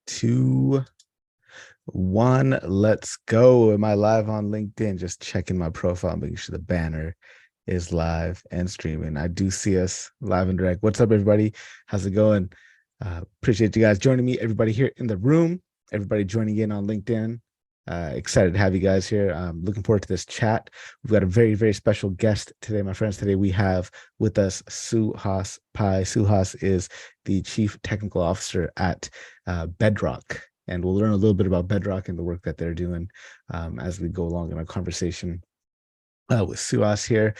Two, one, let's go. Am I live on LinkedIn? Just checking my profile, making sure the banner is live and streaming. I do see us live and direct. What's up, everybody? How's it going? Appreciate you guys joining me. Everybody here in the room, everybody joining in on LinkedIn. Excited to have you guys here. Looking forward to this chat. We've got a very, very special guest today, my friends. Today we have with us Suhas Pai. Suhas is the Chief Technical Officer at Bedrock. And we'll learn a little bit about Bedrock and the work that they're doing as we go along in our conversation with Suhas here.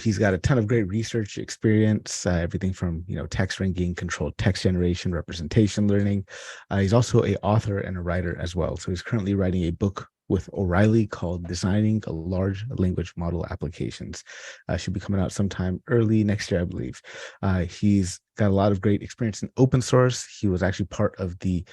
He's got a ton of great research experience, everything from text ranking, controlled text generation, representation learning. He's also an author and a writer as well. So he's currently writing a book with O'Reilly called Designing a Large Language Model Applications. Should be coming out sometime early next year, I believe. He's got a lot of great experience in open source. He was actually part of the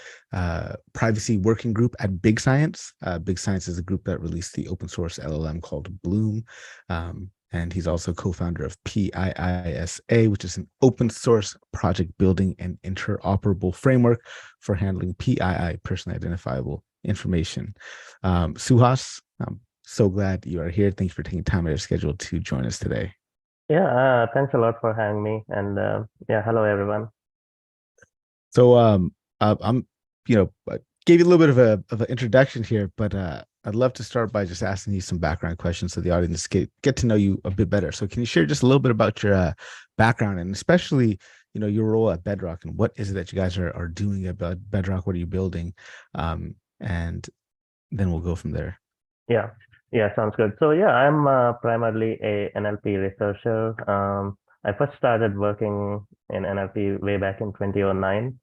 privacy working group at Big Science. Big Science is a group that released the open source LLM called Bloom. And he's also co-founder of PIISA, which is an open source project building and interoperable framework for handling PII, personally identifiable information. Suhas, I'm so glad you are here. Thanks for taking time out of your schedule to join us today. Yeah, thanks a lot for having me. And yeah, hello everyone. So I'm, I gave you a little bit of an introduction here, but I'd love to start by just asking you some background questions so the audience get to know you a bit better. So can you share just a little bit about your background and especially, your role at Bedrock and what is it that you guys are doing about Bedrock? What are you building? And then we'll go from there. Yeah, sounds good. So yeah, I'm primarily a NLP researcher. I first started working in NLP way back in 2009.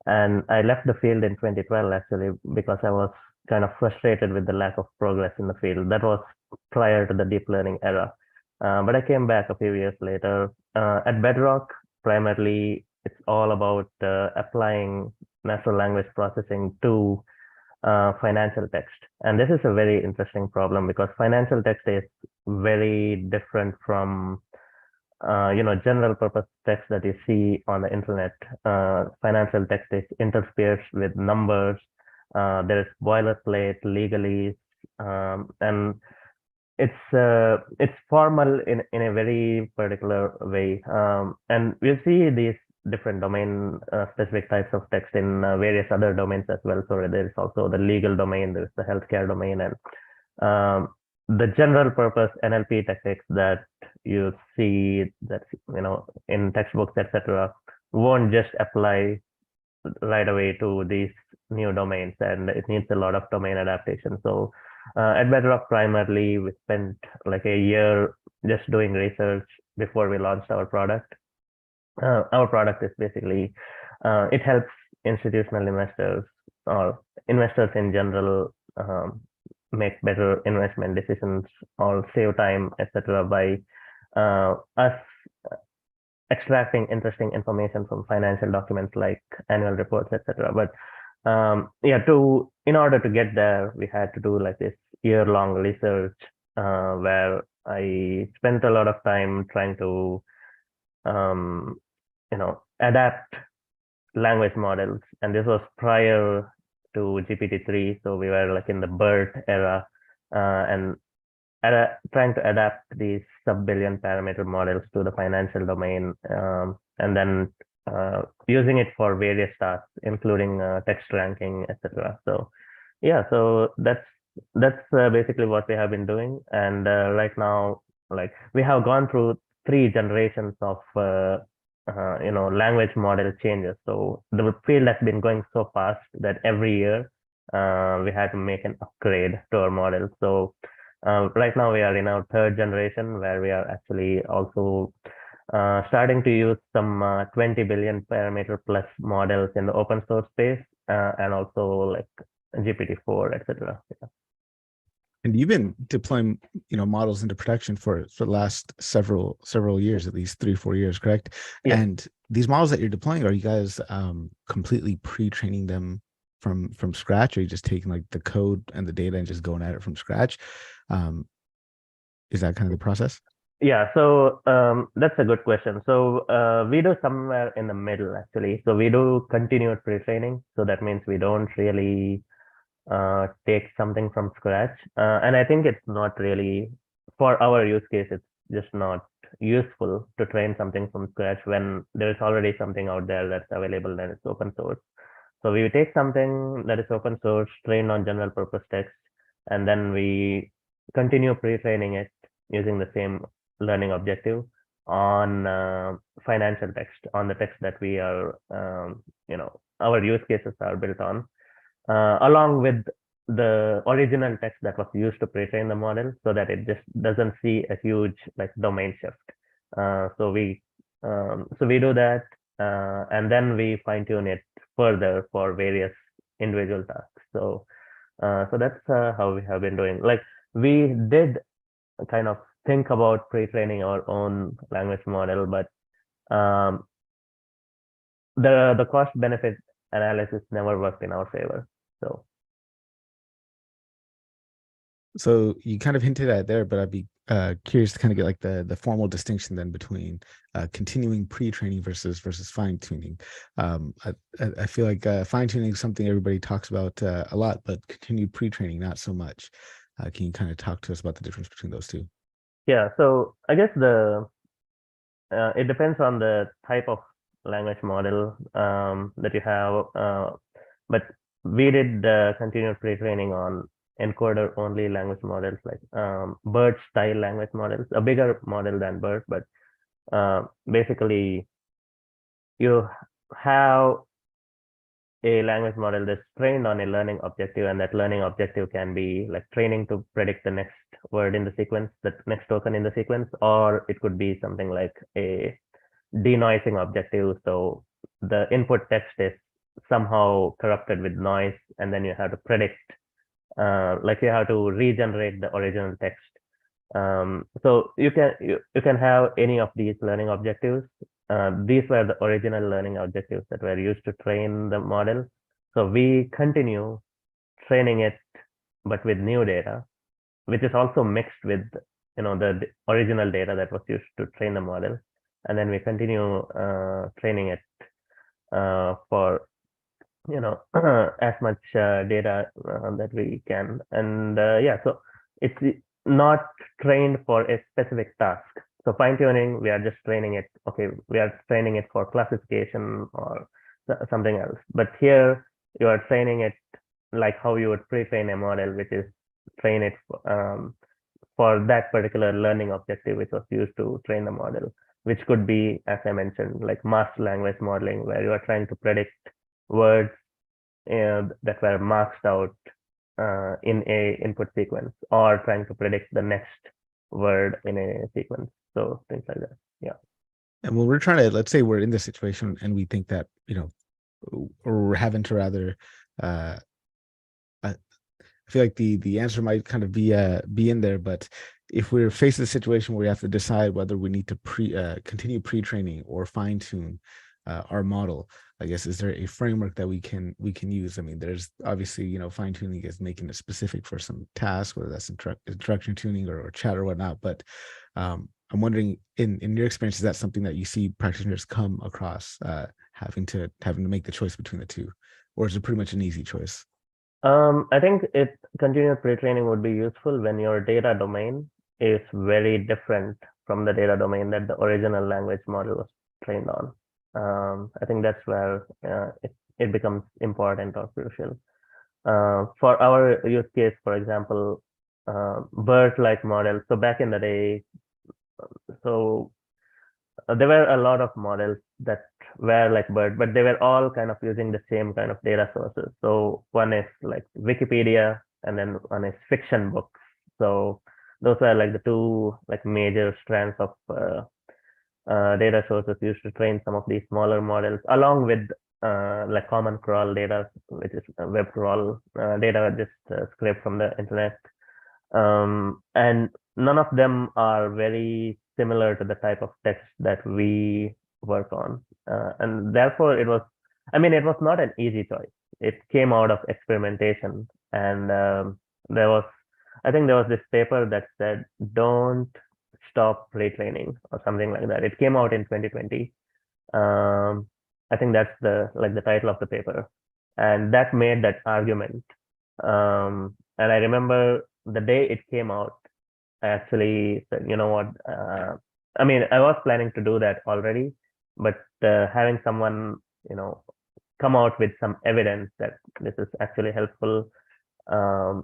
And I left the field in 2012 actually because I was kind of frustrated with the lack of progress in the field. That was prior to the deep learning era. But I came back a few years later. At Bedrock, primarily, it's all about applying natural language processing to financial text. And this is a very interesting problem because financial text is very different from general purpose text that you see on the internet. Financial text is interspersed with numbers. There is boilerplate, legalese, and it's formal in a very particular way. And we see these different domain specific types of text in various other domains as well. So there is also the legal domain, there's the healthcare domain, and the general purpose NLP techniques that you see that in textbooks, etc., won't just apply right away to these new domains, and it needs a lot of domain adaptation. So at Bedrock, primarily, we spent like a year just doing research before we launched our product. Our product is basically, it helps institutional investors or investors in general make better investment decisions or save time, etc., by us extracting interesting information from financial documents like annual reports, etc. But in order to get there, we had to do like this year-long research where I spent a lot of time trying to adapt language models, and this was prior to GPT-3, so we were like in the BERT era, and trying to adapt these sub-billion parameter models to the financial domain, and then using it for various tasks, including text ranking, etc. So yeah, so that's basically what we have been doing, and right now, like, we have gone through 3 generations of language model changes. So the field has been going so fast that every year we had to make an upgrade to our model. So right now we are in our 3rd generation, where we are actually also starting to use some 20 billion parameter plus models in the open source space, and also like GPT-4, etc. Yeah. And you've been deploying, models into production for the last several years, at least 3-4 years, correct? Yeah. And these models that you're deploying, are you guys completely pre-training them from scratch, or are you just taking like the code and the data and just going at it from scratch? Is that kind of the process? Yeah, so that's a good question. So we do somewhere in the middle actually. So we do continued pre-training. So that means we don't really take something from scratch. And I think it's not really, for our use case, it's just not useful to train something from scratch when there is already something out there that's available and it's open source. So we take something that is open source, trained on general purpose text, and then we continue pre-training it using the same learning objective on financial text, on the text that we are, our use cases are built on, along with the original text that was used to pre-train the model so that it just doesn't see a huge like domain shift. So we do that, and then we fine tune it further for various individual tasks. So that's how we have been doing. Like we did kind of think about pre-training our own language model, but um, the cost benefit analysis never worked in our favor. So So you kind of hinted at it there, but I'd be curious to kind of get like the formal distinction then between continuing pre-training versus fine-tuning. I feel like fine-tuning is something everybody talks about a lot, but continued pre-training not so much. Can you kind of talk to us about the difference between those two? yeah, so I guess the it depends on the type of language model that you have. But we did continued pre-training on encoder only language models like BERT style language models, a bigger model than BERT, but basically you have a language model that's trained on a learning objective, and that learning objective can be like training to predict the next word in the sequence, the next token in the sequence, or it could be something like a denoising objective. So the input text is somehow corrupted with noise, and then you have to predict, like you have to regenerate the original text. So you can have any of these learning objectives. These were the original learning objectives that were used to train the model. So we continue training it, but with new data, which is also mixed with the original data that was used to train the model, and then we continue training it for as much data that we can. And yeah, so it's not trained for a specific task. So fine tuning, we are just training it. Okay, we are training it for classification or something else. But here you are training it like how you would pre-train a model, which is train it for that particular learning objective, which was used to train the model, which could be, as I mentioned, like master language modeling, where you are trying to predict words that were maxed out in a input sequence, or trying to predict the next word in a sequence. So things like that. Yeah. And when we're trying to, let's say we're in this situation and we think that, or we're having to rather, uh, I feel like the answer might kind of be in there, but if we're faced with a situation where we have to decide whether we need to continue pre-training or fine-tune our model, I guess, is there a framework that we can use? I mean, there's obviously, fine-tuning is making it specific for some task, whether that's instruction tuning or chat or whatnot. But I'm wondering, in your experience, is that something that you see practitioners come across having to make the choice between the two, or is it pretty much an easy choice? I think continued pre-training would be useful when your data domain is very different from the data domain that the original language model was trained on. I think that's where it becomes important or crucial. For our use case, for example, BERT-like models. So back in the day, so there were a lot of models that were like BERT, but they were all kind of using the same kind of data sources. So one is like Wikipedia, and then one is fiction books. So those are like the two like major strands of data sources used to train some of these smaller models, along with like common crawl data, which is web crawl data just scraped from the internet. And none of them are very similar to the type of text that we work on. And therefore, it was not an easy choice. It came out of experimentation. And I think there was this paper that said, don't stop retraining or something like that. It came out in 2020. Um, I think that's the title of the paper, and that made that argument. And I remember the day it came out, I actually said, you know what? I mean, I was planning to do that already, but having someone, you know, come out with some evidence that this is actually helpful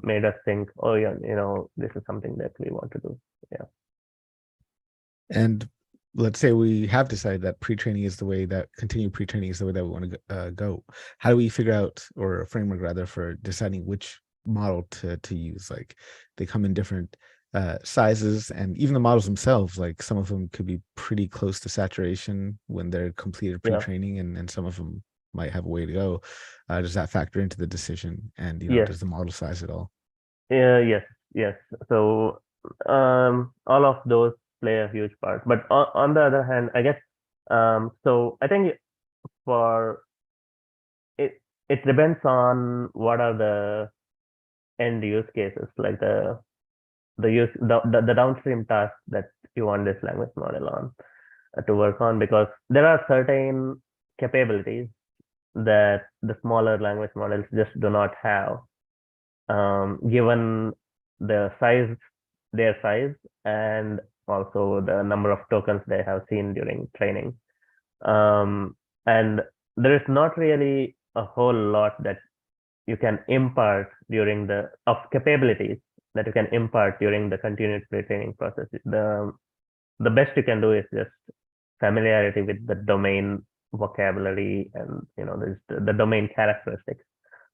made us think, oh yeah, this is something that we want to do. Yeah. And let's say we have decided that pre-training is the way that continued pre-training is the way that we want to go. How do we figure out, or a framework rather, for deciding which model to use? Like they come in different sizes, and even the models themselves, like some of them could be pretty close to saturation when they're completed Yeah. pre-training, and some of them might have a way to go. Does that factor into the decision? And Yes. does the model size at all? Yeah. Yes. Yes. So all of those play a huge part. But on the other hand, I guess so I think for it it depends on what are the end use cases, like the downstream tasks that you want this language model on to work on, because there are certain capabilities that the smaller language models just do not have, given the size, their size, and also the number of tokens they have seen during training. And there is not really a whole lot that you can impart during the of capabilities that you can impart during the continuous pre-training process. The best you can do is just familiarity with the domain vocabulary, and the domain characteristics,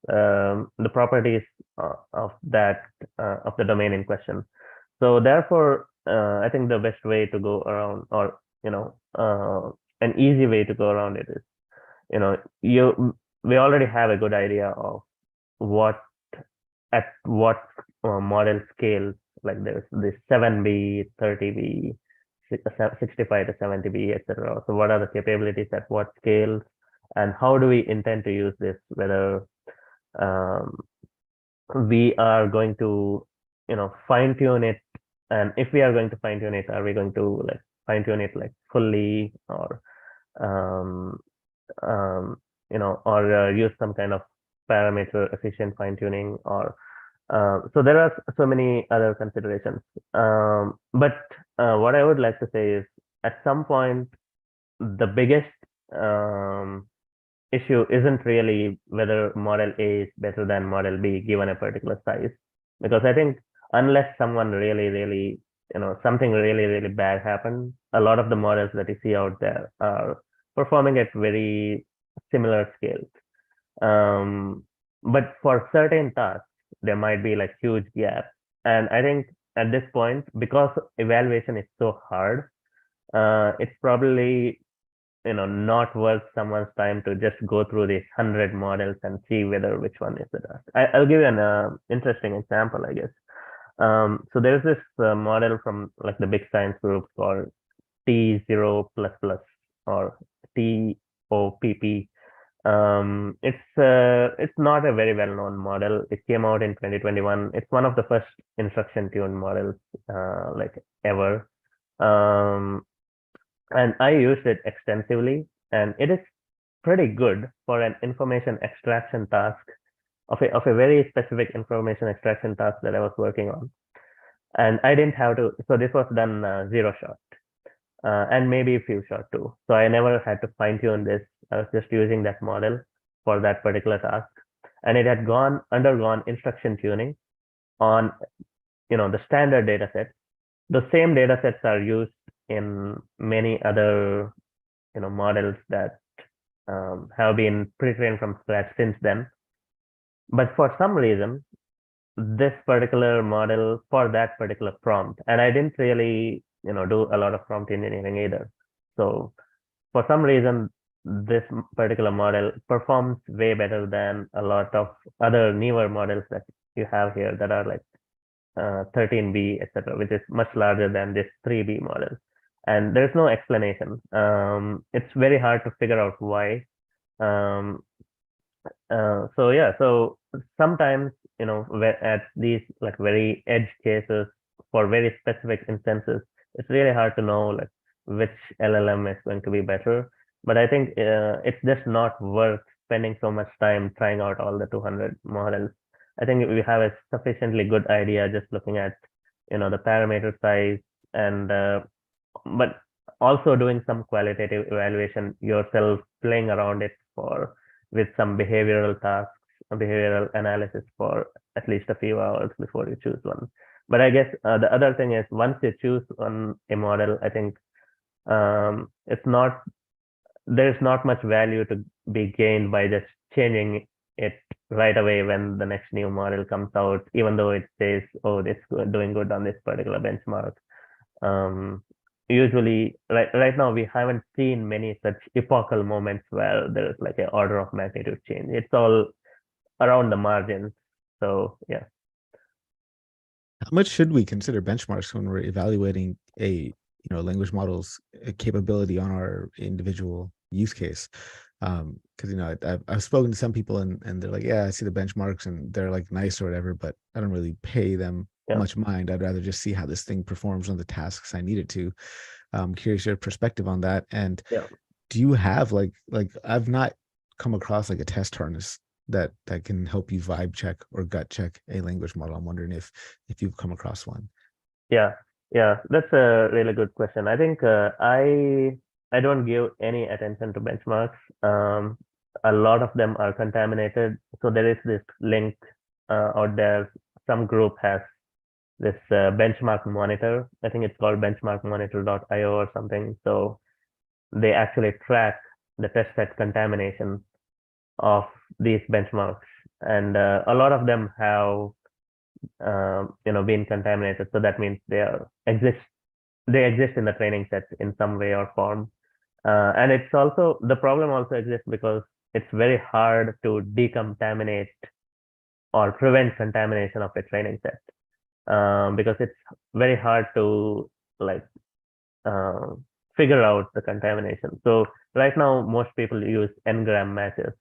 the properties of the domain in question. So therefore, I think the best way to go around, or an easy way to go around it is, you we already have a good idea of what at what model scales, like there's this 7B, 30B, 65 to 70B, etc. So what are the capabilities at what scales, and how do we intend to use this? Whether um, we are going to, fine tune it, and if we are going to fine tune it, are we going to like fine tune it like fully, or um, or use some kind of parameter efficient fine tuning, or so there are so many other considerations. But what I would like to say is, at some point, the biggest um, issue isn't really whether model A is better than model B given a particular size, because I think unless someone really, really, something really, really bad happened, a lot of the models that you see out there are performing at very similar scales. But for certain tasks, there might be like huge gaps. And I think at this point, because evaluation is so hard, it's probably not worth someone's time to just go through these 100 models and see whether which one is the best. I'll give you an interesting example, I guess. So there's this model from like the big science group called T0++, or TOPP. It's not a very well-known model. It came out in 2021. It's one of the first instruction-tuned models like ever. And I used it extensively, and it is pretty good for an information extraction task, of a very specific information extraction task that I was working on. And I didn't have to, so this was done zero shot, and maybe a few shot too. So I never had to fine tune this. I was just using that model for that particular task, and it had undergone instruction tuning on the standard data set. The same data sets are used in many other models that have been pre-trained from scratch since then. But for some reason, this particular model for that particular prompt, and I didn't really do a lot of prompt engineering either. So for some reason, this particular model performs way better than a lot of other newer models that you have here that are like 13B, etc., which is much larger than this 3B model. And there's no explanation. It's very hard to figure out why. Um, so yeah, so sometimes, at these like very edge cases for very specific instances, it's really hard to know like which LLM is going to be better. But I think it's just not worth spending so much time trying out all the 200 models. I think we have a sufficiently good idea just looking at, the parameter size and but also doing some qualitative evaluation yourself, playing around it for with some behavioral tasks, behavioral analysis for at least a few hours before you choose one. But I guess the other thing is once you choose on a model, I think it's not there's not much value to be gained by just changing it right away when the next new model comes out, even though it says, oh, it's doing good on this particular benchmark. Um, Usually, right now, we haven't seen many such epochal moments where there's like an order of magnitude change. It's all around the margins. So yeah, How much should we consider benchmarks when we're evaluating a language model's capability on our individual use case? Because I've spoken to some people and they're like, yeah, I see the benchmarks and they're like nice or whatever, but I don't really pay them yeah, much mind. I'd rather just see how this thing performs on the tasks I need it to. I'm curious your perspective on that. And yeah. do you have like I've not come across like a test harness that can help you vibe check or gut check a language model. I'm wondering if you've come across one. Yeah, yeah, that's a really good question. I think I don't give any attention to benchmarks. A lot of them are contaminated. So there is this link out there. Some group has this benchmark monitor. I think it's called benchmarkmonitor.io or something. So they actually track the test set contamination of these benchmarks, and a lot of them have been contaminated. So that means they exist in the training set in some way or form. And it's also the problem also exists because it's very hard to decontaminate or prevent contamination of a training set, because it's very hard to like uh, figure out the contamination. So right now, most people use n-gram matches.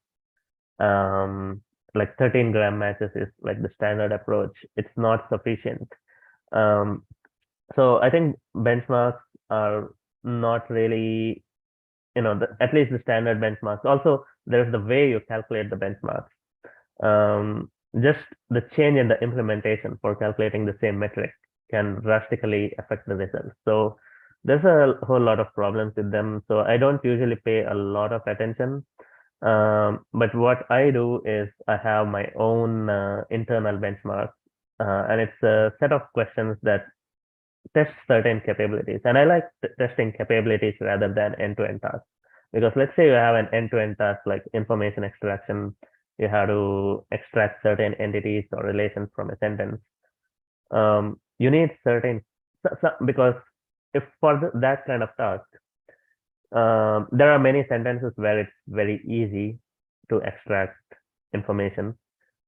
Um, like 13-gram matches is like the standard approach. It's not sufficient. Um, so I think benchmarks are not really, at least the standard benchmarks. Also, there's the way you calculate the benchmarks. Just the change in the implementation for calculating the same metric can drastically affect the results. So there's a whole lot of problems with them. So I don't usually pay a lot of attention. But what I do is I have my own internal benchmark, and it's a set of questions that test certain capabilities. And I like testing capabilities rather than end-to-end tasks. Because let's say you have an end-to-end task like information extraction, you have to extract certain entities or relations from a sentence. You need certain, because if for that kind of task, there are many sentences where it's very easy to extract information.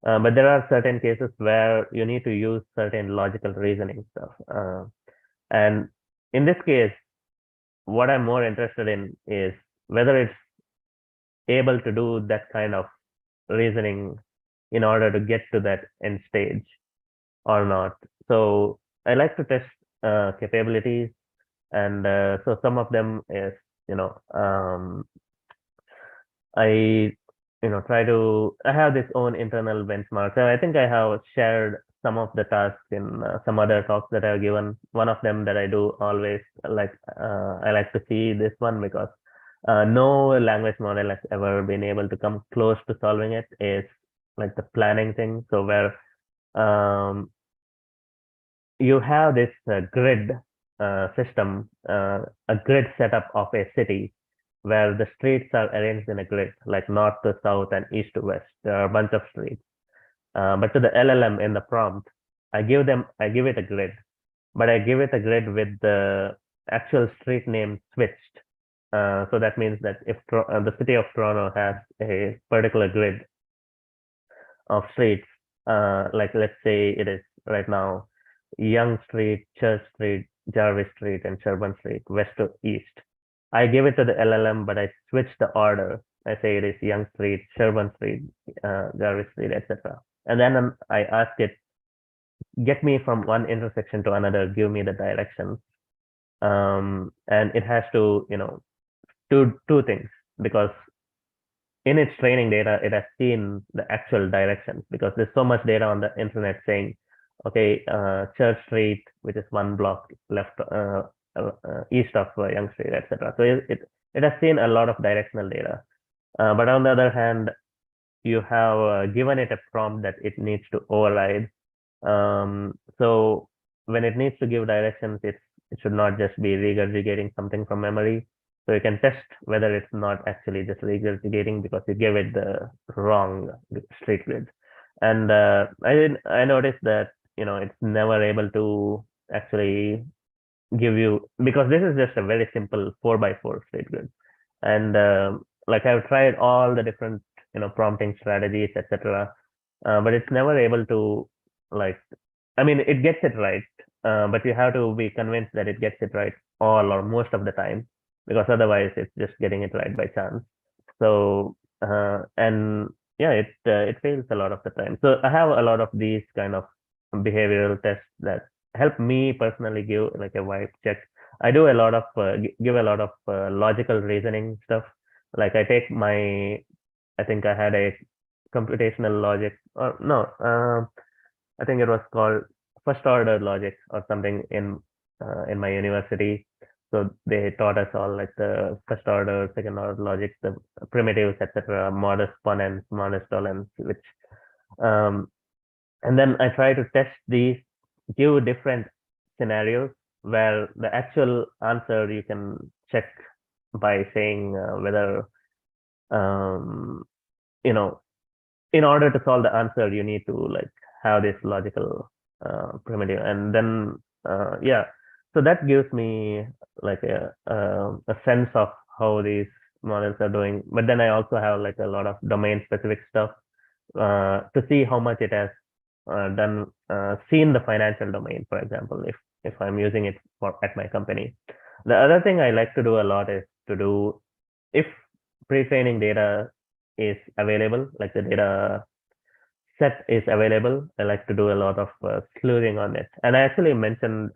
But there are certain cases where you need to use certain logical reasoning stuff. And in this case, what I'm more interested in is whether it's able to do that kind of reasoning in order to get to that end stage or not. So I like to test capabilities, and so some of them is, you know, I I have this own internal benchmark. So I think I have shared some of the tasks in some other talks that I've given. One of them that I do always I like to see this one because no language model has ever been able to come close to solving it, is like the planning thing. So where um, you have this grid system, a grid setup of a city where the streets are arranged in a grid, like north to south and east to west. There are a bunch of streets. But to the LLM in the prompt, I give it a grid, but I give it a grid with the actual street name switched. So that means that if the city of Toronto has a particular grid of streets, like let's say it is right now Young Street, Church Street, Jarvis Street, and Sherburne Street, west to east. I give it to the LLM, but I switch the order. I say it is Young Street, Sherburne Street, Jarvis Street, etc. And then I ask it, get me from one intersection to another, give me the directions. And it has to, do two things, because in its training data, it has seen the actual directions, because there's so much data on the internet saying, okay, Church Street, which is one block left east of Young Street, etc. So it has seen a lot of directional data. But on the other hand, you have given it a prompt that it needs to override. So when it needs to give directions, it should not just be regurgitating something from memory. So you can test whether it's not actually just regurgitating because you gave it the wrong street grid. And I noticed that it's never able to actually give you, because this is just a very simple 4x4 street grid. And like I've tried all the different prompting strategies, etc. But it's never able to, like, I mean, it gets it right, but you have to be convinced that it gets it right all or most of the time, because otherwise it's just getting it right by chance. So and yeah, it fails a lot of the time. So I have a lot of these kind of behavioral tests that help me personally give like a vibe check. I do a lot of give a lot of logical reasoning stuff. Like I think I had a computational logic, or no, I think it was called first order logic or something in my university. So they taught us all like the first order, second order logic, the primitives, etc., modus ponens, modus tollens, which um, and then I try to test these, give different scenarios where the actual answer you can check by saying whether um, you know in order to solve the answer, you need to like have this logical primitive, and then yeah, so that gives me like a sense of how these models are doing. But then I also have like a lot of domain specific stuff to see how much it has done seen the financial domain, for example, if I'm using it for at my company. The other thing I like to do a lot is to do, if pre-training data is available, like the data set is available, I like to do a lot of sleuthing on it. And I actually mentioned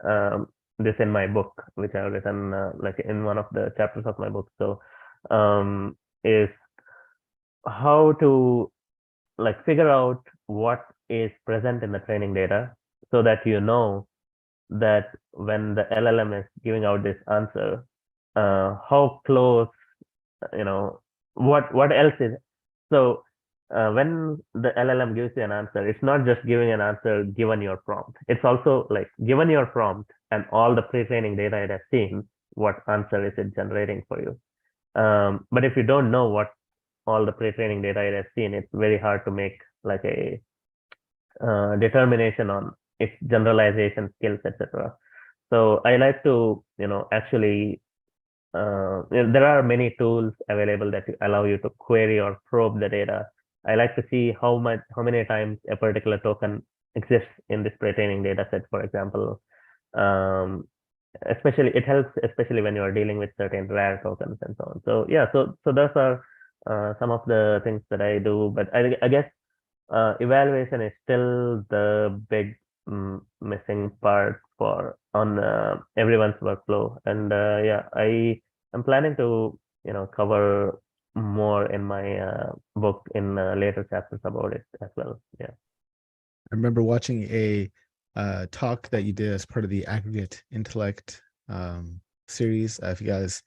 this in my book, which I've written like in one of the chapters of my book. So is how to like figure out what is present in the training data, so that that when the LLM is giving out this answer, how close, you know, what else is. So when the LLM gives you an answer, it's not just giving an answer given your prompt. It's also like given your prompt and all the pre-training data it has seen, what answer is it generating for you. But if you don't know what all the pre-training data it has seen, it's very hard to make like a determination on its generalization skills, etc. So I like to, actually, there are many tools available that allow you to query or probe the data. I like to see how many times a particular token exists in this pre-training data set, for example. Um, Especially, it helps, especially when you are dealing with certain rare tokens and so on. So yeah, so those are some of the things that I do. But I guess evaluation is still the big missing part for on everyone's workflow. And yeah, I am planning to cover more in my book in later chapters about it as well. Yeah. I remember watching a talk that you did as part of the Aggregate Intellect series. If you guys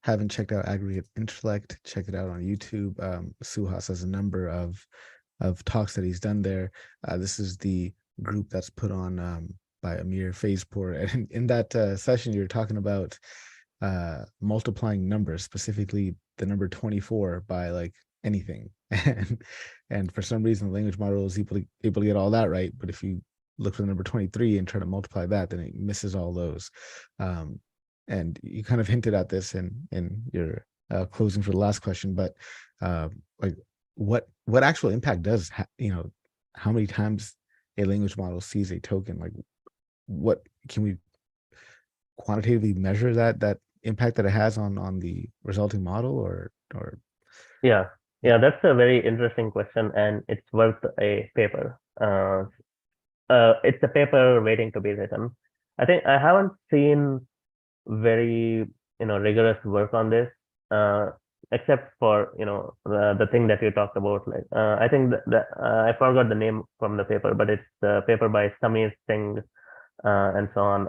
haven't checked out Aggregate Intellect, check it out on YouTube. Suhas has a number of talks that he's done there. This is the group that's put on by Amir Faizpour. And in that session, you're talking about multiplying numbers, specifically the number 24 by like anything. And for some reason, the language model is able to get all that right. But if you look for the number 23 and try to multiply that, then it misses all those. And you kind of hinted at this in your closing for the last question, but like what actual impact does how many times a language model sees a token? Like, what can we quantitatively measure that impact that it has on the resulting model, or Yeah, yeah, that's a very interesting question, and it's worth a paper. It's a paper waiting to be written. I think I haven't seen very rigorous work on this, uh, except for the thing that you talked about. Like I think I forgot the name from the paper, but it's the paper by Samir Singh and so on.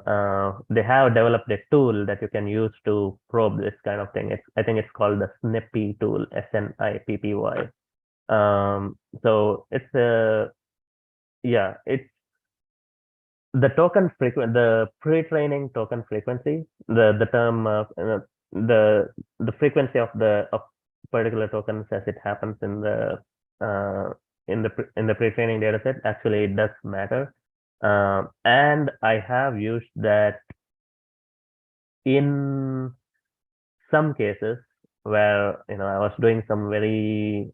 They have developed a tool that you can use to probe this kind of thing. I think it's called the Snippy tool, SNIPPY. So it's a yeah, it's the pre-training token frequency, the term the frequency of the of particular tokens as it happens in uh, the pre-training data set. Actually, it does matter. And I have used that in some cases where I was doing some very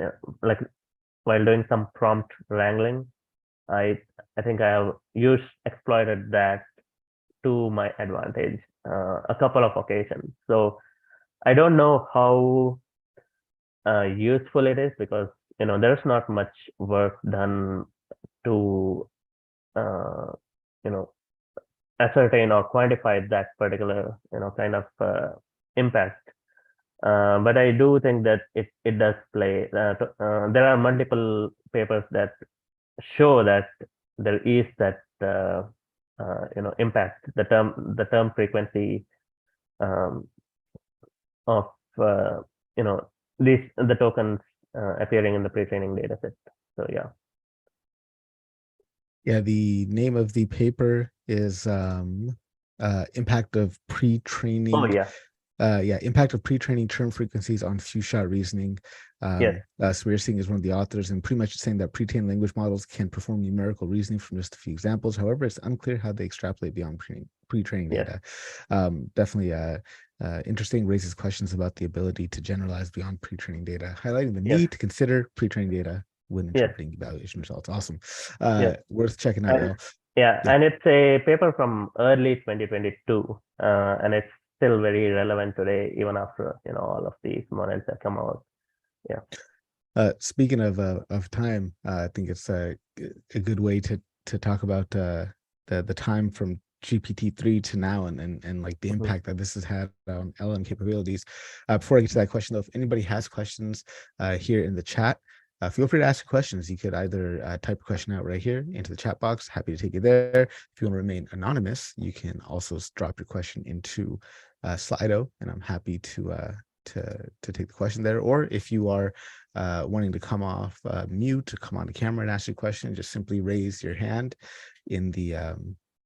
uh, like while doing some prompt wrangling. I I think I have exploited that to my advantage a couple of occasions. So I don't know how useful it is, because there's not much work done to uh, you know ascertain or quantify that particular kind of impact. But I do think that it does play. There are multiple papers that show that there is that impact, the term frequency um, of you know the tokens appearing in the pre-training data set. So yeah. Yeah, the name of the paper is impact of Oh pre-training yeah. impact of pre-training term frequencies on few-shot reasoning. Yes. Samir Singh is one of the authors, and pretty much saying that pre-trained language models can perform numerical reasoning from just a few examples. However, it's unclear how they extrapolate beyond pre-training Yes. data. Definitely interesting, raises questions about the ability to generalize beyond pre-training data, highlighting the Yes. need to consider pre-training data when Yes. interpreting evaluation results. Awesome. Yes. Worth checking out, And y'all. yeah, Yeah. and it's a paper from early 2022, and it's still very relevant today, even after all of these models have come out. Yeah. Speaking of time, I think it's a good way to talk about the time from GPT-3 to now, and like the Mhm. impact that this has had on LM capabilities. Before I get to that question, though, if anybody has questions here in the chat, feel free to ask questions. You could either type a question out right here into the chat box. Happy to take it there. If you want to remain anonymous, you can also drop your question into Slido, and I'm happy to take the question there. Or if you are wanting to come off mute to come on the camera and ask your question, just simply raise your hand in the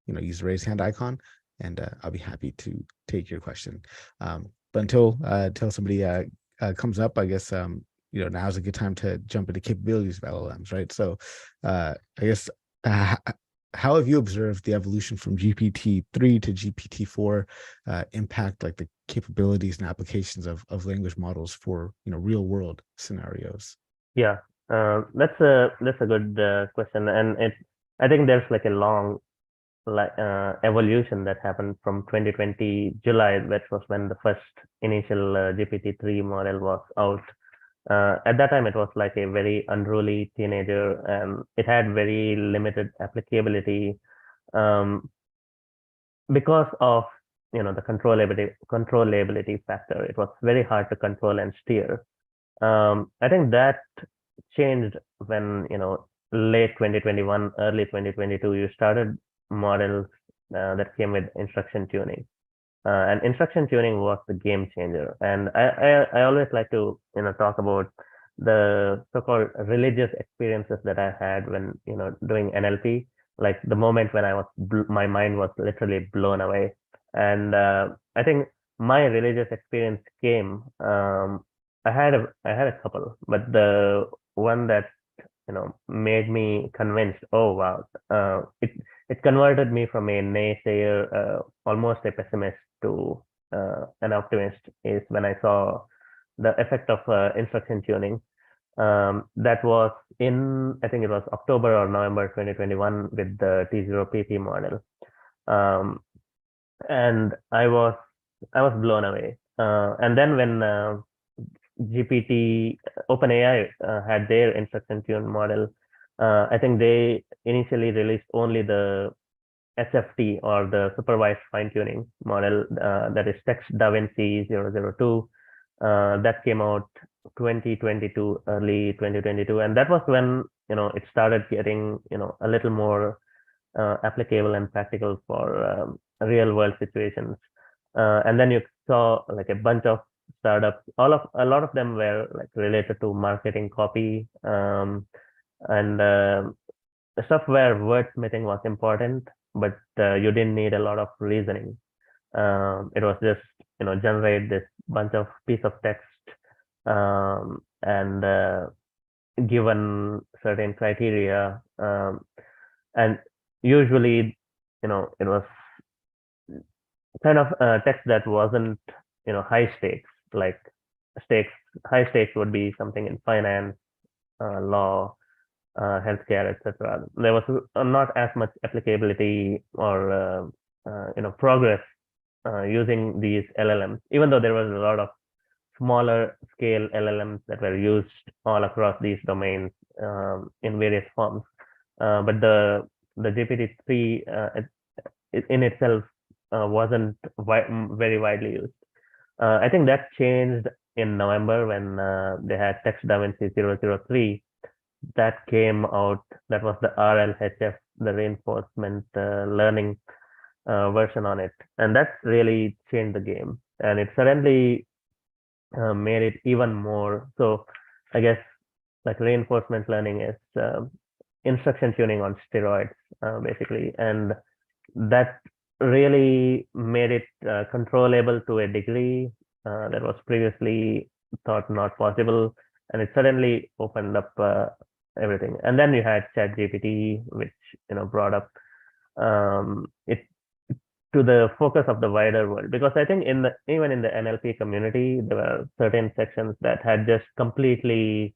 use the raise hand icon, and I'll be happy to take your question. But until somebody comes up, I guess now's a good time to jump into capabilities of LLMs, right? So I guess how have you observed the evolution from GPT-3 to GPT-4 impact like the capabilities and applications of language models for real world scenarios? Yeah, that's a good question, and I think there's like a long evolution that happened from 2020 July, which was when the first initial GPT-3 model was out. At that time, it was like a very unruly teenager, and it had very limited applicability um, because of the controllability factor. It was very hard to control and steer. I think that changed when late 2021, early 2022, you started models that came with instruction tuning. And instruction tuning was the game changer. And I always like to talk about the so-called religious experiences that I had when doing NLP. Like the moment when my mind was literally blown away. And I think my religious experience came. I had a couple, but the one that made me convinced. Oh wow, it converted me from a naysayer, almost a pessimist, to an optimist, is when I saw the effect of instruction tuning. That was in, I think it was October or November 2021, with the T0PP model. Um, and I was blown away. And then when GPT, OpenAI had their instruction tune model, I think they initially released only the SFT, or the supervised fine-tuning model, that is Text DaVinci 002. That came out 2022, early 2022, and that was when it started getting a little more applicable and practical for real world situations. And then you saw like a bunch of startups. A lot of them were like related to marketing copy, and stuff where wordsmithing was important, but you didn't need a lot of reasoning. It was just generate this bunch of piece of text, and given certain criteria, and usually it was kind of text that wasn't high stakes. Like stakes high stakes would be something in finance, law, healthcare, etc. There was not as much applicability or progress using these LLMs, even though there was a lot of smaller scale LLMs that were used all across these domains, in various forms. But the GPT-3 in itself wasn't very widely used. I think that changed in November when they had Text DaVinci 003 that came out. That was the RLHF, the reinforcement learning version on it, and that really changed the game. And it suddenly made it even more. So I guess like reinforcement learning is instruction tuning on steroids, basically, and that really made it controllable to a degree that was previously thought not possible, and it suddenly opened up everything. And then you had ChatGPT, which brought up it to the focus of the wider world, because I think even in the NLP community, there were certain sections that had just completely,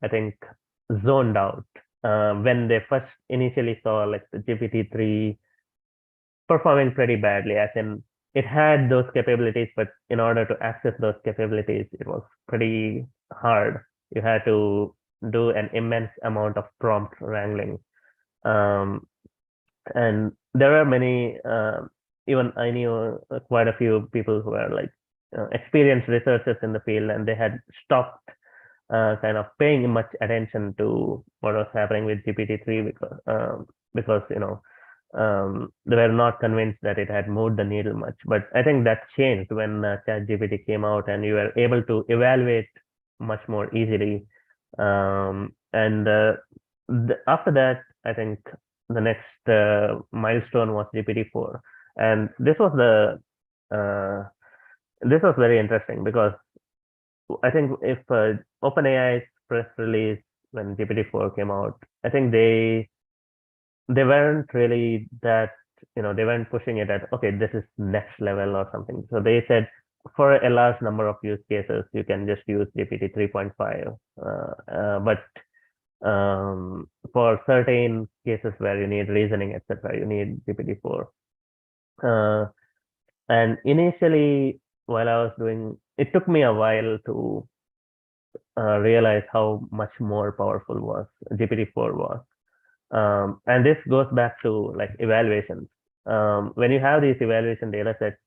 I think, zoned out when they first initially saw like the GPT-3 performing pretty badly, as in it had those capabilities, but in order to access those capabilities, it was pretty hard. You had to do an immense amount of prompt wrangling. And there are many, even I knew quite a few people who were like experienced researchers in the field, and they had stopped kind of paying much attention to what was happening with GPT-3 because they were not convinced that it had moved the needle much. But I think that changed when ChatGPT came out, and you were able to evaluate much more easily. And after that, I think the next milestone was GPT-4, and this was very interesting, because I think if OpenAI's press release when GPT-4 came out, I think they weren't really that, they weren't pushing it at, okay, this is next level or something. So they said for a large number of use cases, you can just use GPT 3.5. But for certain cases where you need reasoning, etc., you need GPT-4. And initially, while I was doing, it took me a while to realize how much more powerful was GPT-4 was. And this goes back to like evaluations. When you have these evaluation data sets,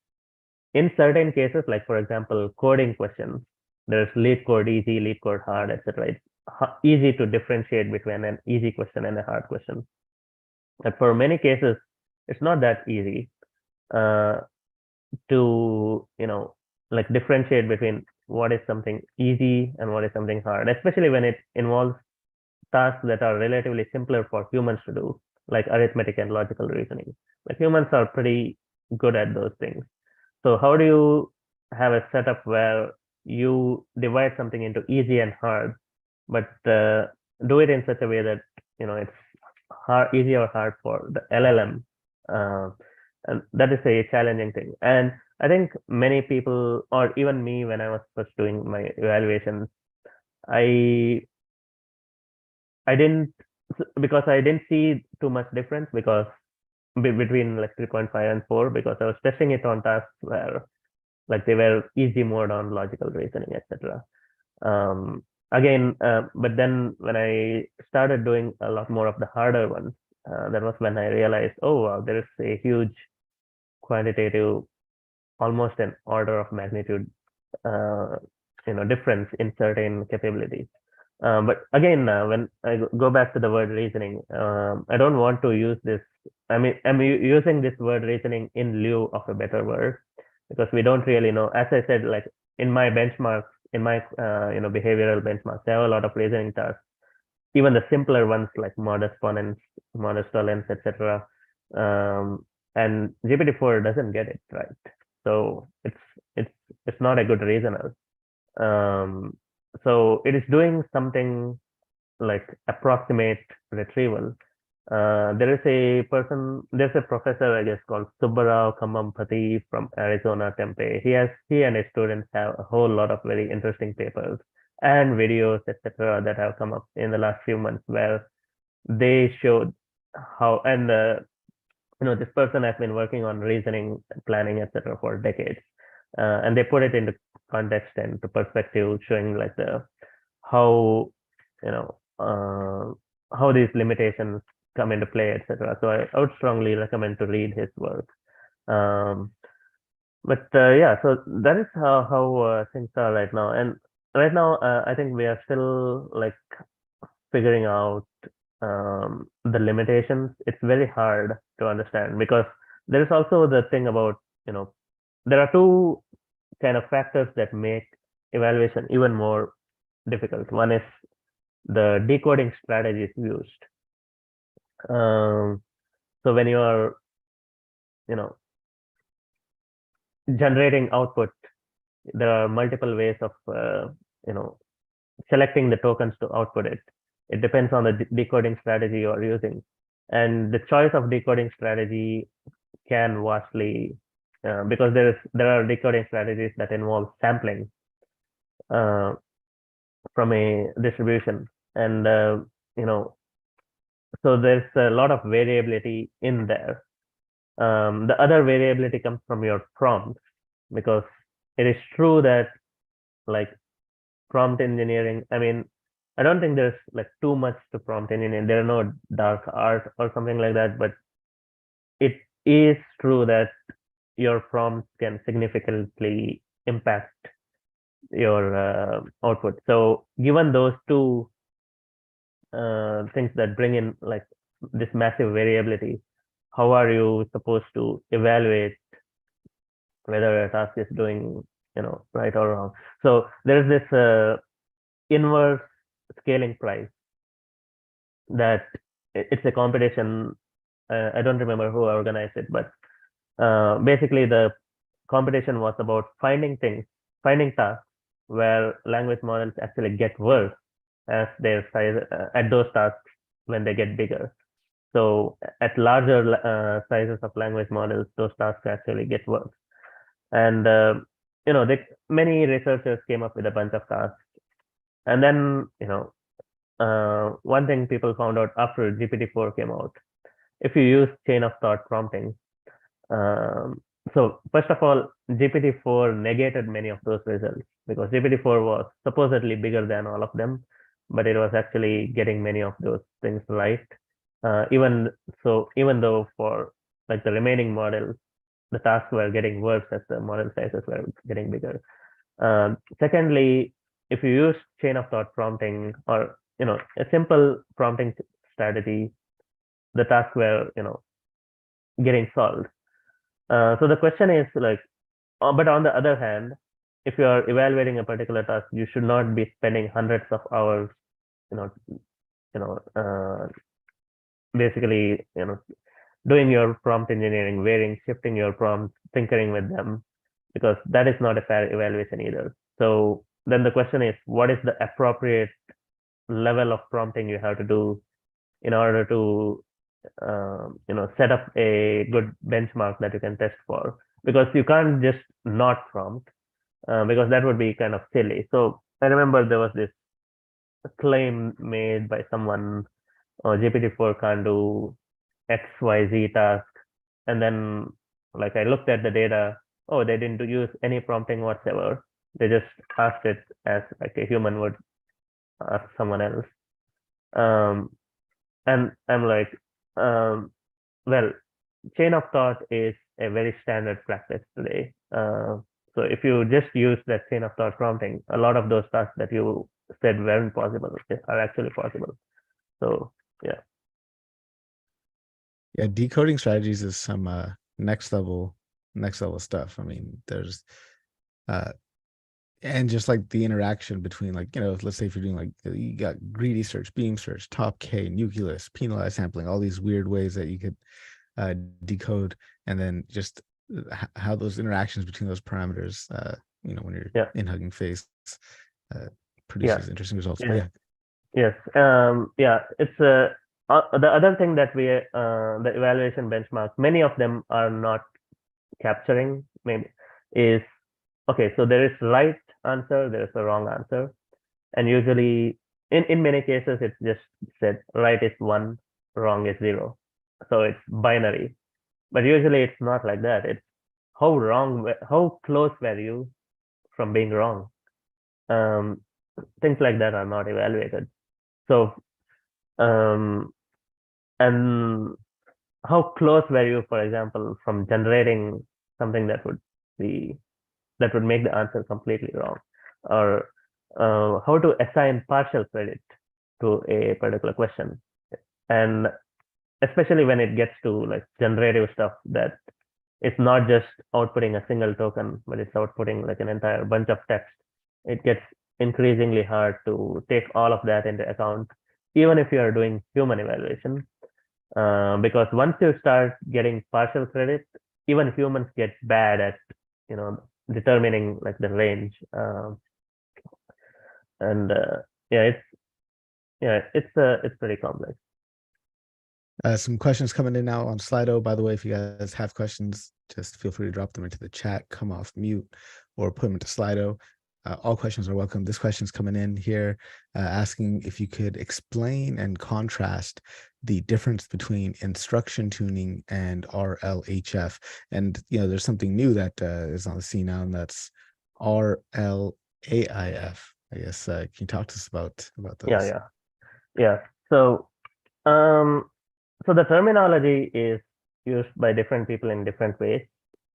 in certain cases, like for example, coding questions, there's lead code easy, lead code hard, etc. It's easy to differentiate between an easy question and a hard question. But for many cases, it's not that easy to like differentiate between what is something easy and what is something hard, especially when it involves tasks that are relatively simpler for humans to do, like arithmetic and logical reasoning. Like humans are pretty good at those things. So how do you have a setup where you divide something into easy and hard, but do it in such a way that it's hard, easy or hard for the LLM, and that is a challenging thing. And I think many people, or even me, when I was first doing my evaluations, I didn't, because I didn't see too much difference between like 3.5 and 4, because I was testing it on tasks where like they were easy mode on logical reasoning, etc. But then when I started doing a lot more of the harder ones, That was when I realized, oh wow, there is a huge quantitative, almost an order of magnitude, uh, difference in certain capabilities. But again, when I go back to the word reasoning, I don't want to use this. I mean, I'm using this word reasoning in lieu of a better word because we don't really know. As I said, like in my benchmarks, in my behavioral benchmarks, there are a lot of reasoning tasks. Even the simpler ones like modest ponens, modest tolerance, etc. Um, and GPT-4 doesn't get it right, so it's it's not a good reasoner. Um, so it is doing something like approximate retrieval. There's a professor, I guess, called Subbarao Kamampati from Arizona, Tempe. He and his students have a whole lot of very interesting papers and videos, etc., that have come up in the last few months where they showed how, and this person has been working on reasoning, planning, etc., for decades, and they put it into context and to perspective, showing like the how you know how these limitations come into play, etc. So I would strongly recommend to read his work. Um, but yeah, so that is how things are right now. And right now, I think we are still like figuring out the limitations. It's very hard to understand because there is also the thing about, there are two kind of factors that make evaluation even more difficult. One is the decoding strategies used. Um, so when you are, you know, generating output, there are multiple ways of, you know, selecting the tokens to output it. It depends on the decoding strategy you are using. And the choice of decoding strategy can vastly, because there are decoding strategies that involve sampling uh, from a distribution. And, you know, so there's a lot of variability in there. The other variability comes from your prompts because it is true that like prompt engineering, I mean, I don't think there's like too much to prompt engineering. There are no dark art or something like that, but it is true that your prompts can significantly impact your output. So given those two things that bring in like this massive variability, how are you supposed to evaluate whether a task is doing, right or wrong? So there's this inverse scaling price that it's a competition. I don't remember who organized it, but basically the competition was about finding tasks where language models actually get worse as their size at those tasks when they get bigger. So at larger sizes of language models, those tasks actually get worse. And many researchers came up with a bunch of tasks. And then one thing people found out after GPT-4 came out, if you use chain of thought prompting, um, so first of all, GPT-4 negated many of those results because GPT-4 was supposedly bigger than all of them, but it was actually getting many of those things right. Even though for like the remaining models, the tasks were getting worse as the model sizes were getting bigger. Secondly, if you use chain of thought prompting or a simple prompting strategy, the tasks were getting solved. So the question is like, but on the other hand, if you are evaluating a particular task, you should not be spending hundreds of hours, you know, you know, basically, doing your prompt engineering, varying, shifting your prompts, tinkering with them, because that is not a fair evaluation either. So then the question is, what is the appropriate level of prompting you have to do in order to set up a good benchmark that you can test for? Because you can't just not prompt, because that would be kind of silly. So I remember there was this claim made by someone, GPT-4 can't do XYZ task. And then like I looked at the data, oh, they didn't use any prompting whatsoever. They just asked it as like a human would ask someone else. Um, and I'm like, well, chain of thought is a very standard practice today. So if you just use that chain of thought prompting, a lot of those tasks that you said weren't possible are actually possible. So yeah. Yeah, decoding strategies is some next level stuff. I mean, there's uh and just like the interaction between, like, let's say if you're doing, like, you got greedy search, beam search, top K, nucleus, penalized sampling, all these weird ways that you could decode, and then just how those interactions between those parameters, when you're Yeah. in Hugging Face, uh, Yeah. produces interesting results. But Yes. yeah, Yes. Yeah. It's the other thing that the evaluation benchmarks, many of them are not capturing, maybe, is okay. So there is right answer, there is a wrong answer, and usually in many cases it's just said right is 1, wrong is 0. So it's binary. But usually it's not like that. It's how close were you from being wrong? Um, Things like that are not evaluated. So um, and how close were you, for example, from generating something be that would make the answer completely wrong, or how to assign partial credit to a particular question, and especially when it gets to like generative stuff that it's not just outputting a single token, but it's outputting like an entire bunch of text. It gets increasingly hard to take all of that into account, even if you are doing human evaluation, because once you start getting partial credit, even humans get bad at, you know, determining like the range. And yeah, it's pretty complex. some questions coming in now on Slido. By the way, if you guys have questions, just feel free to drop them into the chat, come off mute, or put them into Slido. All questions are welcome. This question's coming in here, asking if you could explain and contrast the difference between instruction tuning and RLHF. And there's something new that is on the scene now, and that's RLAIF. I guess can you talk to us about Yeah, those? yeah. So um, so the terminology is used by different people in different ways.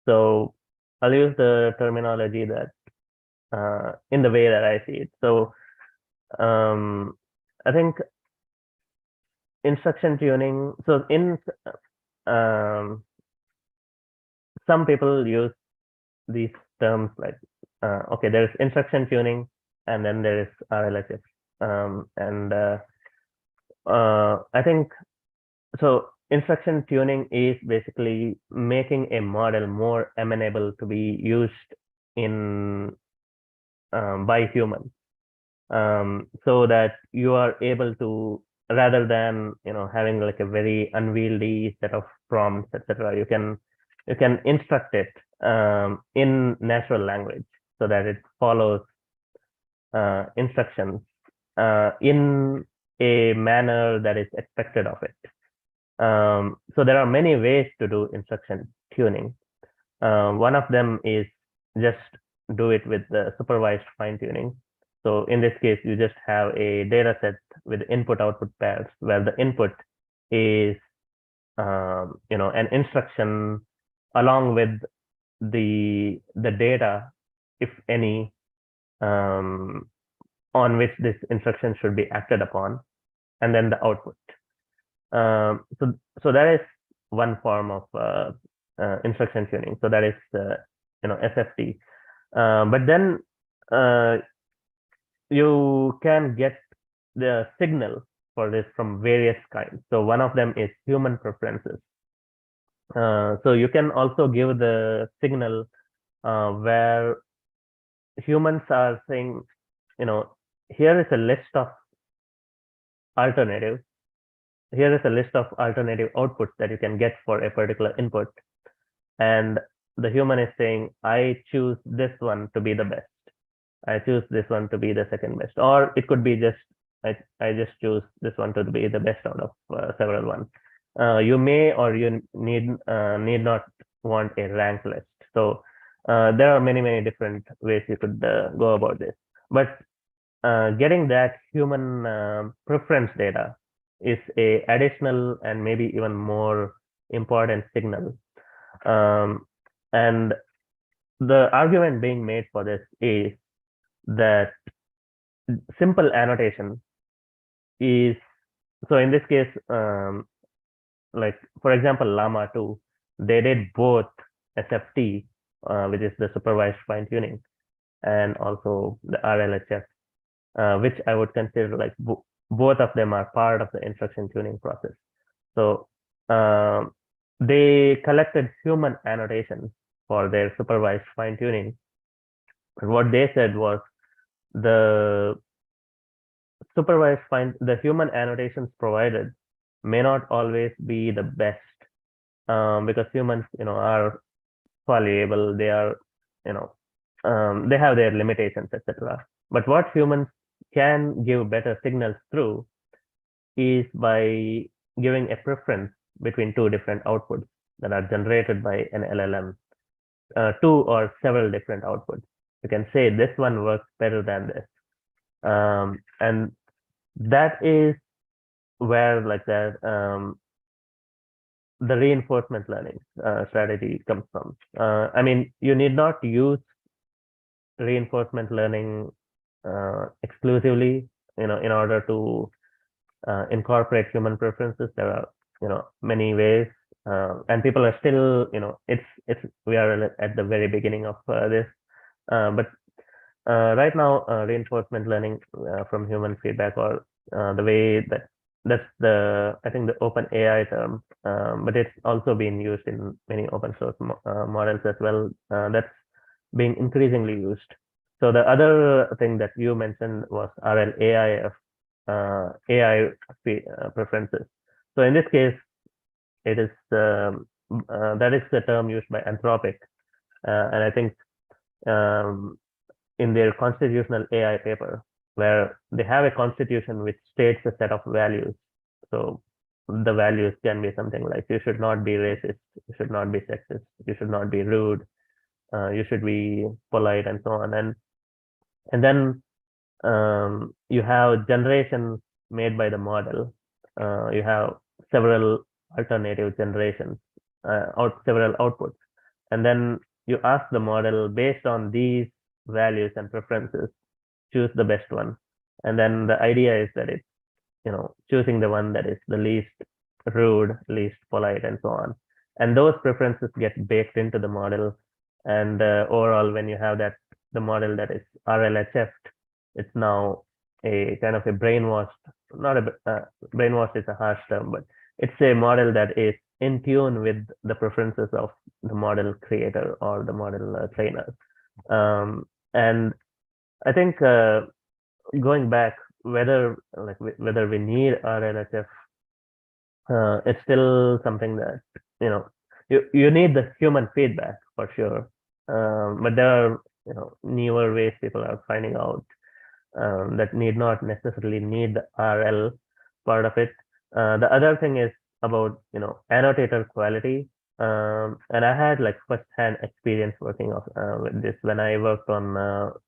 So I'll use the terminology that in the way that I see it. So I think instruction tuning. So in um, some people use these terms like okay, there is instruction tuning, and then there is RLHF, and I think so. Instruction tuning is basically making a model more amenable to be used in by humans, so that you are able to, rather than having like a very unwieldy set of prompts, etc. You can instruct it in natural language so that it follows instructions in a manner that is expected of it. So there are many ways to do instruction tuning. One of them is just do it with the supervised fine tuning. So in this case, you just have a data set with input output pairs where the input is an instruction along with the data, if any, on which this instruction should be acted upon, and then the output. So that is one form of instruction tuning. So that is SFT. But then you can get the signal for this from various kinds. So one of them is human preferences. So you can also give the signal where humans are saying, here is a list of alternatives. Here is a list of alternative outputs that you can get for a particular input. And the human is saying, I choose this one to be the best. I choose this one to be the second best. Or it could be just, I just choose this one to be the best out of several ones. You may or you need not want a rank list. So there are many, many different ways you could go about this. But getting that human preference data is a additional and maybe even more important signal. Um, and the argument being made for this is that simple annotation is, so in this case, like for example, Llama 2, they did both SFT, which is the supervised fine tuning, and also the RLHF, which I would consider like both of them are part of the instruction tuning process. So um, they collected human annotation for their supervised fine tuning. And what they said was the the human annotations provided may not always be the best, because humans, are fallible. They are, you know, they have their limitations, etc. But what humans can give better signals through is by giving a preference between two different outputs that are generated by an LLM, two or several different outputs. You can say this one works better than this. And that is where like that the reinforcement learning strategy comes from. I mean, you need not use reinforcement learning exclusively, in order to incorporate human preferences. There are, many ways, and people are still, it's we are at the very beginning of this, but right now, reinforcement learning from human feedback, or the way that's I think the open AI term, but it's also being used in many open source models as well. That's being increasingly used. So the other thing that you mentioned was RLAIF, AI preferences. So in this case, it is that is the term used by Anthropic, and I think um, in their constitutional AI paper, where they have a constitution which states a set of values. So the values can be something like you should not be racist, you should not be sexist, you should not be rude, you should be polite, and so on. And then you have generations made by the model. You have several alternative generations, several outputs, and then you ask the model based on these values and preferences, choose the best one. And then the idea is that it's, choosing the one that is the least rude, least polite, and so on. And those preferences get baked into the model. And overall, when you have the model that is RLHF, it's now a kind of a brainwashed, not a brainwashed is a harsh term, but it's a model that is in tune with the preferences of the model creator or the model trainer. And I think going back, whether we need RLHF, it's still something that, you need the human feedback for sure. But there are, newer ways people are finding out that need not necessarily need the RL part of it. The other thing is about, annotator quality. And I had like first-hand experience working with this when I worked on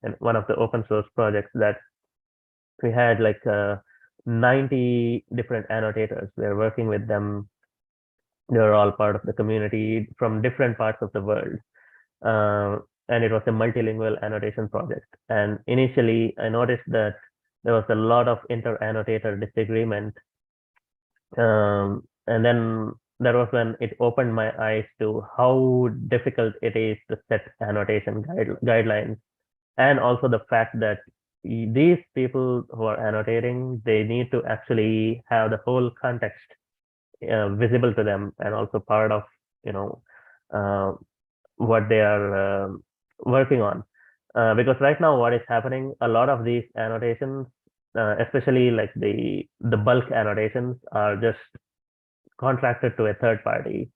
in one of the open source projects that we had like 90 different annotators. We were working with them. They were all part of the community from different parts of the world. And it was a multilingual annotation project. And initially, I noticed that there was a lot of inter-annotator disagreement. And then that was when it opened my eyes to how difficult it is to set annotation guidelines, and also the fact that these people who are annotating, they need to actually have the whole context visible to them, and also part of, you know uh, what they are working on. Because right now, what is happening, a lot of these annotations, especially like the bulk annotations, are just contracted to a third party,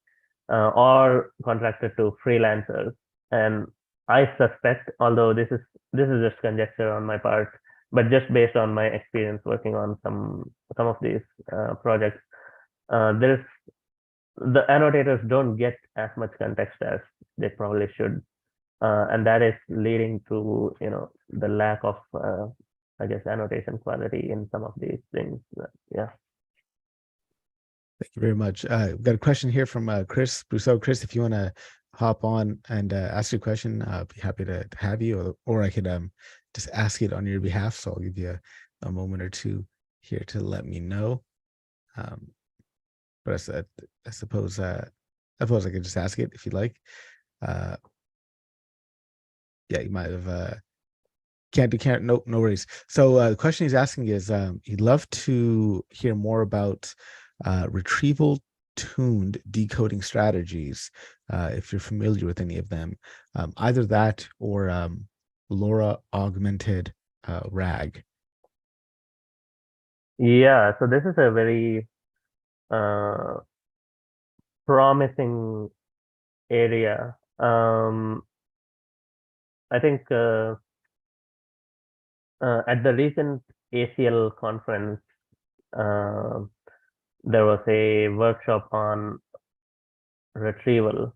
or contracted to freelancers. And I suspect, although this is just conjecture on my part, but just based on my experience working on some of these projects, there's the annotators don't get as much context as they probably should, and that is leading to, the lack of I guess annotation quality in some of these things. Yeah. you very much. We've got a question here from Chris Brousseau. Chris, if you want to hop on and ask your question, I'll be happy to have you, or I could just ask it on your behalf. So I'll give you a moment or two here to let me know. But I suppose I could just ask it if you'd like. Yeah, you might have can't no worries. So the question he's asking is he'd love to hear more about retrieval tuned decoding strategies, if you're familiar with any of them, either that or LoRa augmented RAG. Yeah, so this is a very uh, promising area. I think at the recent ACL conference, uh, there was a workshop on retrieval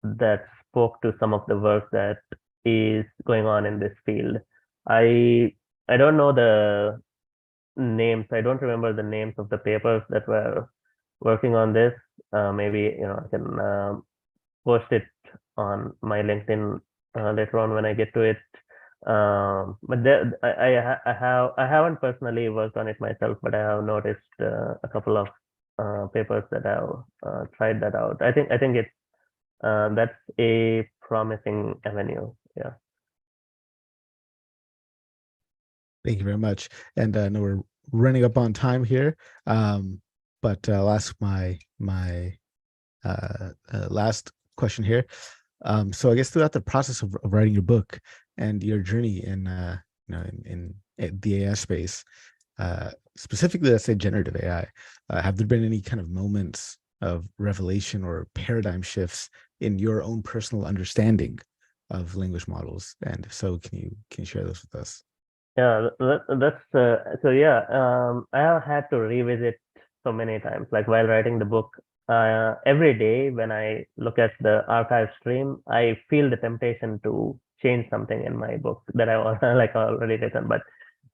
that spoke to some of the work that is going on in this field. I I don't know the names. I don't remember the names of the papers that were working on this. Maybe I can post it on my LinkedIn later on when I get to it. But there, I haven't personally worked on it myself, but I have noticed a couple of papers that have tried that out. I think it's that's a promising avenue. Yeah. Thank you very much. And I know we're running up on time here, but I'll ask my last question here. So I guess throughout the process of writing your book and your journey in in the AI space, specifically, let's say generative AI, have there been any kind of moments of revelation or paradigm shifts in your own personal understanding of language models? And if so, can you share those with us? Yeah, that's so yeah. I have had to revisit so many times, like while writing the book. Every day when I look at the archive stream, I feel the temptation to change something in my book that I was like already written. But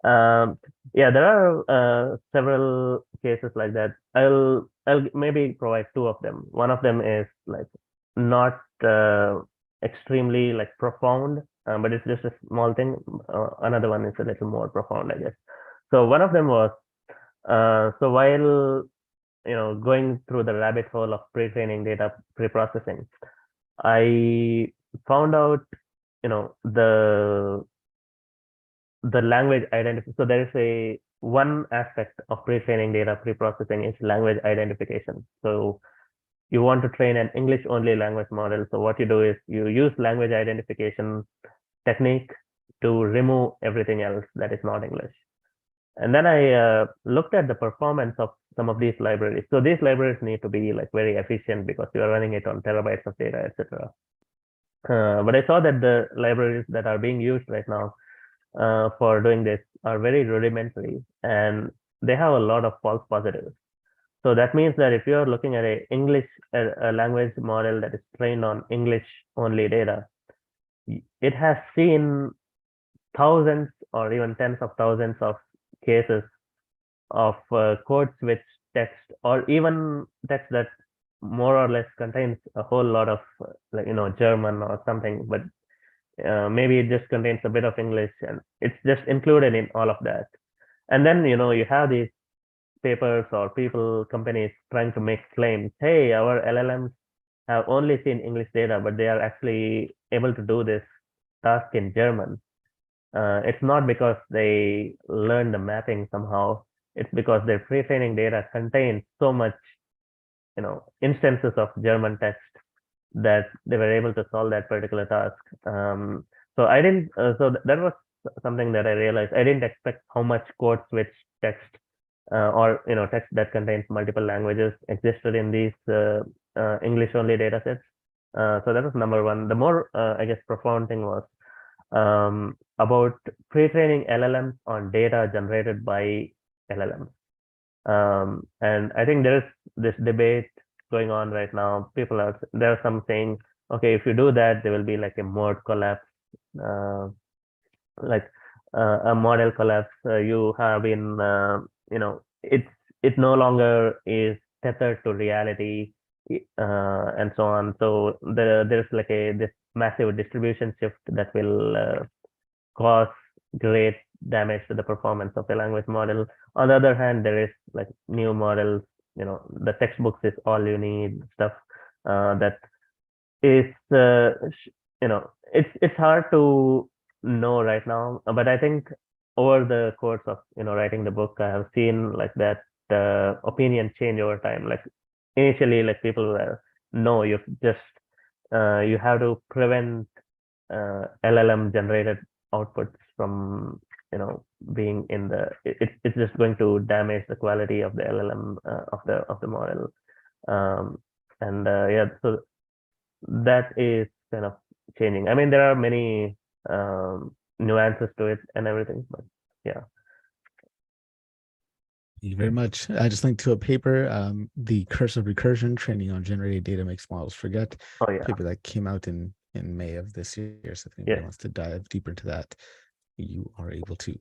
yeah, there are several cases like that. I'll maybe provide two of them. One of them is like not extremely like profound, but it's just a small thing. Another one is a little more profound, I guess. So one of them was so while going through the rabbit hole of pre-training data pre-processing, I found out you know the language identity. So there is a one aspect of pre-training data pre-processing is language identification. So you want to train an English only language model. So what you do is you use language identification technique to remove everything else that is not English. And then I looked at the performance of some of these libraries. So these libraries need to be like very efficient because you are running it on terabytes of data, etc. But I saw that the libraries that are being used right now for doing this are very rudimentary and they have a lot of false positives. So that means that if you are looking at a language model that is trained on English only data, it has seen thousands or even tens of thousands of cases of code switch text or even text that more or less contains a whole lot of like German or something, but maybe it just contains a bit of English and it's just included in all of that. And then you have these papers or people, companies trying to make claims. Hey, our LLMs have only seen English data, but they are actually able to do this task in German. It's not because they learned the mapping somehow. It's because their pre-training data contains so much, instances of German text that they were able to solve that particular task. So I didn't. So that was something that I realized. I didn't expect how much code switch text or text that contains multiple languages existed in these English only data sets. So that was number one. The more I guess profound thing was about pre-training LLMs on data generated by LLMs. And I think there is this debate going on right now. There are some saying, okay, if you do that, there will be like a mode collapse, uh, like a model collapse. You have been, it no longer is tethered to reality, and so on. So there's like this massive distribution shift that will cause great damage to the performance of the language model. On the other hand, there is like new models, the textbooks is all you need stuff that is, it's hard to know right now. But I think over the course of, writing the book, I have seen like that opinion change over time. Like initially, like people were, no, you have to prevent LLM generated outputs from being in the it's just going to damage the quality of the LLM of the model. um, and yeah, so that is kind of changing. I mean, there are many nuances to it and everything, but yeah. Thank you very much. I just linked to a paper, The Curse of Recursion, Training on Generated Data Makes Models Forget, Oh yeah. paper that came out in May of this year. So if anybody Yes. wants to dive deeper into that, you are able to.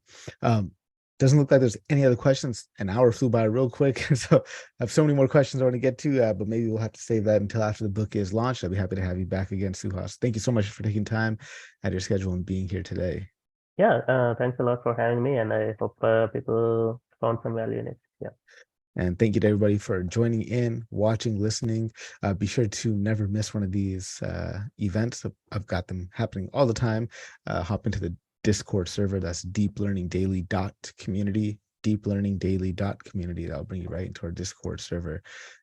Doesn't look like there's any other questions. An hour flew by real quick. So I have so many more questions I want to get to, but maybe we'll have to save that until after the book is launched. I'd be happy to have you back again, Suhas. Thank you so much for taking time out of your schedule and being here today. Yeah, thanks a lot for having me, and I hope people found some value in it. Yeah. And thank you to everybody for joining in, watching, listening. Be sure to never miss one of these events. I've got them happening all the time. Hop into the Discord server. That's deeplearningdaily.community. Deeplearningdaily.community. That'll bring you right into our Discord server,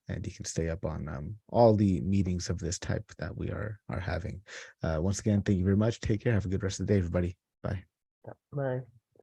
and you can stay up on all the meetings of this type that we are having. Once again, thank you very much. Take care. Have a good rest of the day, everybody. Bye. Bye.